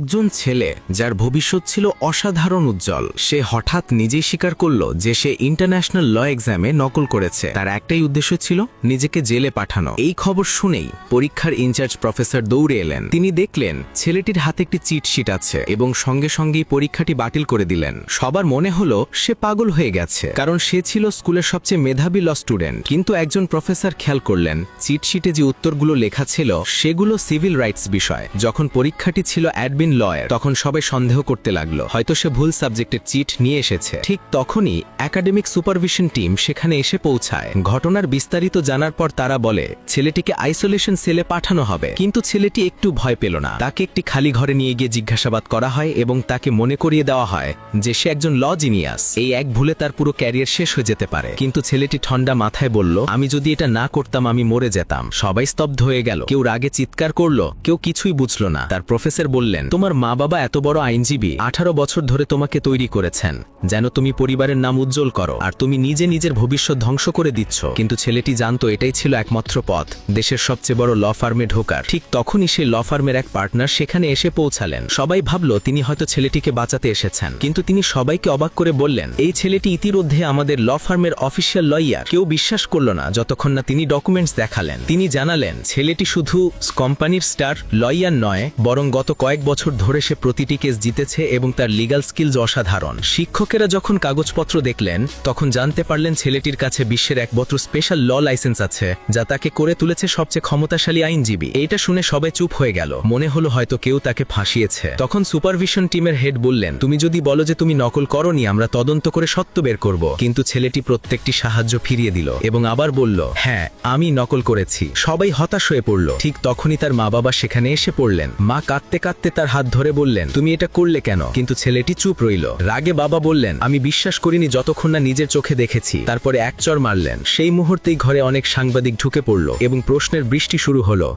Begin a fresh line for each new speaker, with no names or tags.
একজন ছেলে যার ভবিষ্যৎ ছিল অসাধারণ উজ্জ্বল, সে হঠাৎ নিজেই স্বীকার করল যে সে ইন্টারন্যাশনাল ল এক্সামে নকল করেছে। তার একটাই উদ্দেশ্য ছিল নিজেকে জেলে পাঠানো। এই খবর শুনেই পরীক্ষার ইনচার্জ প্রফেসর দৌড়ে এলেন। তিনি দেখলেন ছেলেটির হাতে একটি চিটশিট আছে এবং সঙ্গে সঙ্গেই পরীক্ষাটি বাতিল করে দিলেন। সবার মনে হলো সে পাগল হয়ে গেছে, কারণ সে ছিল স্কুলের সবচেয়ে মেধাবী ল স্টুডেন্ট। কিন্তু একজন প্রফেসর খেয়াল করলেন চিটশিটে যে উত্তরগুলো লেখা ছিল সেগুলো সিভিল রাইটস বিষয়। যখন পরীক্ষাটি ছিল অ্যাডমিন লয়ের, তখন সবাই সন্দেহ করতে লাগলো হয়তো সে ভুল সাবজেক্টের চিট নিয়ে এসেছে। ঠিক তখনই একাডেমিক সুপারভিশন টিম সেখানে এসে পৌঁছায়। ঘটনার বিস্তারিত জানার পর তারা বলে ছেলেটিকে আইসোলেশন সেলে পাঠানো হবে। কিন্তু ছেলেটি একটু ভয় পেল না। তাকে একটি খালি ঘরে নিয়ে গিয়ে জিজ্ঞাসাবাদ করা হয় এবং তাকে মনে করিয়ে দেওয়া হয় যে সে একজন ল জিনিয়াস। এই এক ভুলে তার পুরো ক্যারিয়ার শেষ হয়ে যেতে পারে। কিন্তু ছেলেটি ঠান্ডা মাথায় বলল, আমি যদি এটা না করতাম আমি মরে যেতাম। সবাই স্তব্ধ হয়ে গেল। কেউ রাগে চিৎকার করলো, কেউ কিছুই বুঝলো না। তার প্রফেসর বললেন, তোমার মা বাবা এত বড় আইনজীবী, 18 বছর ধরে তোমাকে তৈরি করেছেন যেন তুমি পরিবারের নাম উজ্জ্বল করো, আর তুমি নিজে নিজের ভবিষ্যৎ ধ্বংস করে দিচ্ছ। কিন্তু ছেলেটি জানতো এটাই ছিল একমাত্র পথ দেশের সবচেয়ে বড় ল ফার্মে ঢোকার। ঠিক তখনই সেই ল ফার্মের এক পার্টনার সেখানে এসে পৌঁছালেন। সবাই ভাবলো তিনি হয়তো ছেলেটিকে বাঁচাতে এসেছেন, কিন্তু তিনি সবাইকে অবাক করে বললেন, এই ছেলেটি ইতিমধ্যে আমাদের ল ফার্মের অফিসিয়াল লয়ার। কেউ বিশ্বাস করল না যতক্ষণ না তিনি ডকুমেন্টস দেখালেন। তিনি জানালেন ছেলেটি শুধু কোম্পানির স্টার লয়ার নয়, বরং গত কয়েক বছর ধরে সে প্রতিটি কেস জিতেছে এবং তার লিগ্যাল স্কিলস অসাধারণ। শিক্ষকেরা যখন কাগজপত্র দেখলেন তখন জানতে পারলেন ছেলেটির কাছে বিশ্বের একমাত্র স্পেশাল ল লাইসেন্স আছে, যা তাকে করে তুলেছে সবচেয়ে ক্ষমতাশালী আইনজীবী। এইটা শুনে সবাই চুপ হয়ে গেল। মনে হলো হয়তো কেউ তাকে ফাঁসিয়েছে। তখন সুপারভিশন টিমের হেড বললেন, তুমি যদি বলো যে তুমি নকল করোনি, আমরা তদন্ত করে সত্য বের করব। কিন্তু ছেলেটি প্রত্যেকটি সাহায্য ফিরিয়ে দিল এবং আবার বলল, হ্যাঁ আমি নকল করেছি। সবাই হতাশ হয়ে পড়ল। ঠিক তখনই তার মা বাবা সেখানে এসে পড়লেন। মা কাঁদতে কাঁদতে তার হাত ধরে বললেন, তুমি এটা করলে কেন? কিন্তু ছেলেটি চুপ রইল। রাগে বাবা বললেন, আমি বিশ্বাস করিনি যতক্ষণ না নিজের চোখে দেখেছি। তারপরে এক চড় মারলেন। সেই মুহূর্তেই ঘরে অনেক সাংবাদিক ঢুকে পড়ল এবং প্রশ্নের বৃষ্টি শুরু হলো।